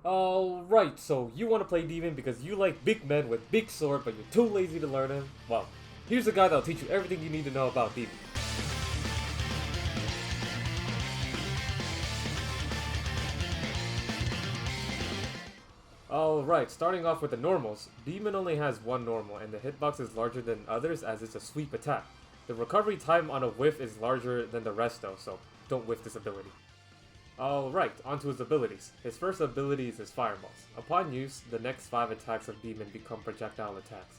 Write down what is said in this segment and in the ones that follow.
Alright, so you want to play Demon because you like big men with big sword but you're too lazy to learn him? Well, here's a guy that'll teach you everything you need to know about Demon. Alright, starting off with the normals, Demon only has one normal and the hitbox is larger than others as it's a sweep attack. The recovery time on a whiff is larger than the rest though, so don't whiff this ability. Alright, onto his abilities. His first ability is his fireballs. Upon use, the next 5 attacks of Demon become projectile attacks.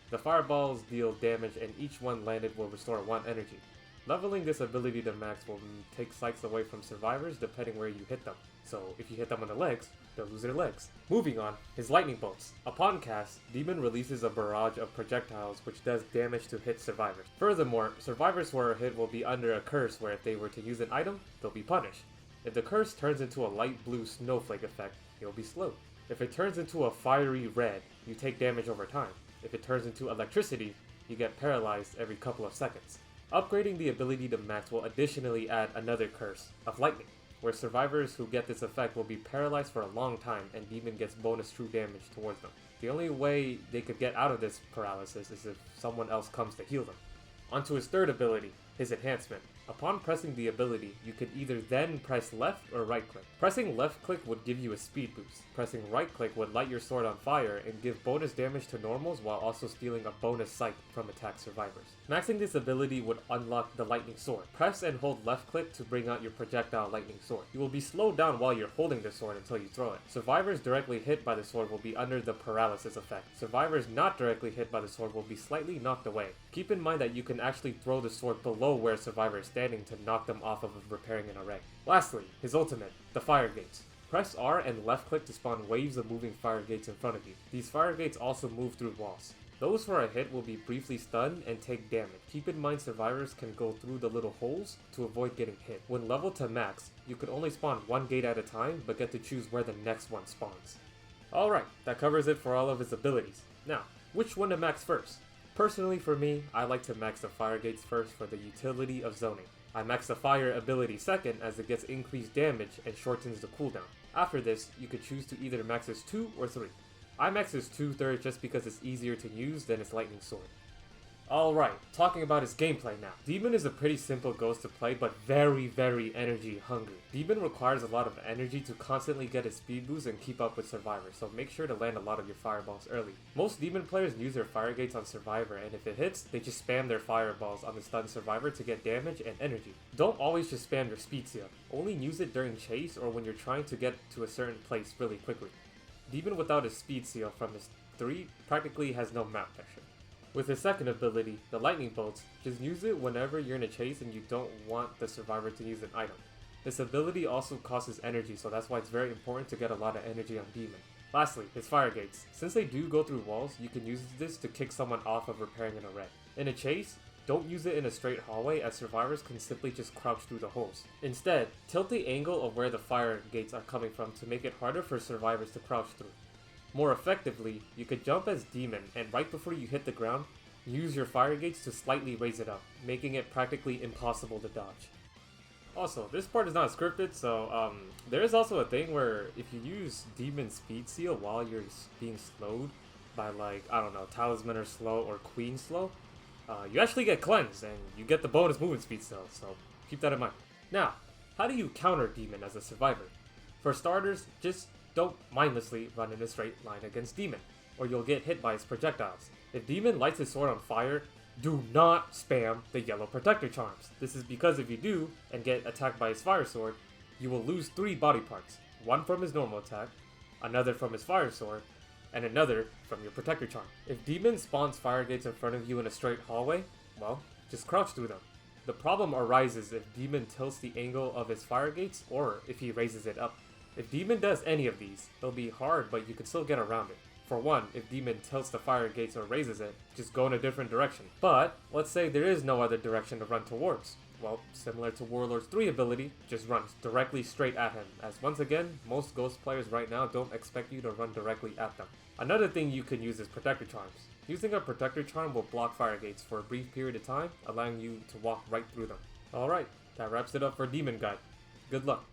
The fireballs deal damage and each one landed will restore 1 energy. Leveling this ability to max will take psychs away from survivors depending where you hit them. So if you hit them on the legs, they'll lose their legs. Moving on, his lightning bolts. Upon cast, Demon releases a barrage of projectiles which does damage to hit survivors. Furthermore, survivors who are hit will be under a curse where if they were to use an item, they'll be punished. If the curse turns into a light blue snowflake effect, you'll be slowed. If it turns into a fiery red, you take damage over time. If it turns into electricity, you get paralyzed every couple of seconds. Upgrading the ability to max will additionally add another curse of lightning, where survivors who get this effect will be paralyzed for a long time and Demon gets bonus true damage towards them. The only way they could get out of this paralysis is if someone else comes to heal them. Onto his third ability, his enhancement. Upon pressing the ability, you could either then press left or right click. Pressing left click would give you a speed boost. Pressing right click would light your sword on fire and give bonus damage to normals while also stealing a bonus sight from attack survivors. Maxing this ability would unlock the lightning sword. Press and hold left click to bring out your projectile lightning sword. You will be slowed down while you're holding the sword until you throw it. Survivors directly hit by the sword will be under the paralysis effect. Survivors not directly hit by the sword will be slightly knocked away. Keep in mind that you can actually throw the sword below where a survivor is standing to knock them off of repairing an array. Lastly, his ultimate, the fire gates. Press R and left click to spawn waves of moving fire gates in front of you. These fire gates also move through walls. Those who are hit will be briefly stunned and take damage. Keep in mind survivors can go through the little holes to avoid getting hit. When leveled to max, you can only spawn 1 gate at a time, but get to choose where the next one spawns. Alright, that covers it for all of his abilities. Now, which one to max first? Personally for me, I like to max the fire gates first for the utility of zoning. I max the fire ability second as it gets increased damage and shortens the cooldown. After this, you could choose to either max his 2 or 3. I max his 2 thirds just because it's easier to use than his lightning sword. Alright, talking about his gameplay now. Demon is a pretty simple ghost to play but very energy hungry. Demon requires a lot of energy to constantly get his speed boost and keep up with survivors, so make sure to land a lot of your fireballs early. Most Demon players use their fire gates on survivor and if it hits, they just spam their fireballs on the stunned survivor to get damage and energy. Don't always just spam your speed seal. Only use it during chase or when you're trying to get to a certain place really quickly. Demon without his speed seal from his 3 practically has no map pressure. With his second ability, the lightning bolts, just use it whenever you're in a chase and you don't want the survivor to use an item. This ability also costs energy, so that's why it's very important to get a lot of energy on Demon. Lastly, his fire gates. Since they do go through walls, you can use this to kick someone off of repairing an array. In a chase, don't use it in a straight hallway as survivors can simply just crouch through the holes. Instead, tilt the angle of where the fire gates are coming from to make it harder for survivors to crouch through. More effectively, you could jump as Demon and right before you hit the ground, use your fire gates to slightly raise it up, making it practically impossible to dodge. Also, this part is not scripted, so there is also a thing where if you use Demon Speed Seal while you're being slowed by like, I don't know, Talisman or Slow or Queen Slow, you actually get cleansed and you get the bonus movement speed still, so keep that in mind. Now, how do you counter Demon as a survivor? For starters, just don't mindlessly run in a straight line against Demon, or you'll get hit by his projectiles. If Demon lights his sword on fire, do not spam the yellow protector charms. This is because if you do, and get attacked by his fire sword, you will lose 3 body parts. 1 from his normal attack, another from his fire sword, and another from your protector charm. If Demon spawns fire gates in front of you in a straight hallway, well, just crouch through them. The problem arises if Demon tilts the angle of his fire gates or if he raises it up. If Demon does any of these, they'll be hard but you can still get around it. For one, if Demon tilts the fire gates or raises it, just go in a different direction. But, let's say there is no other direction to run towards. Well, similar to Warlord's 3 ability, just run directly straight at him, as once again, most Ghost players right now don't expect you to run directly at them. Another thing you can use is Protector Charms. Using a Protector Charm will block fire gates for a brief period of time, allowing you to walk right through them. Alright, that wraps it up for Demon Guide. Good luck.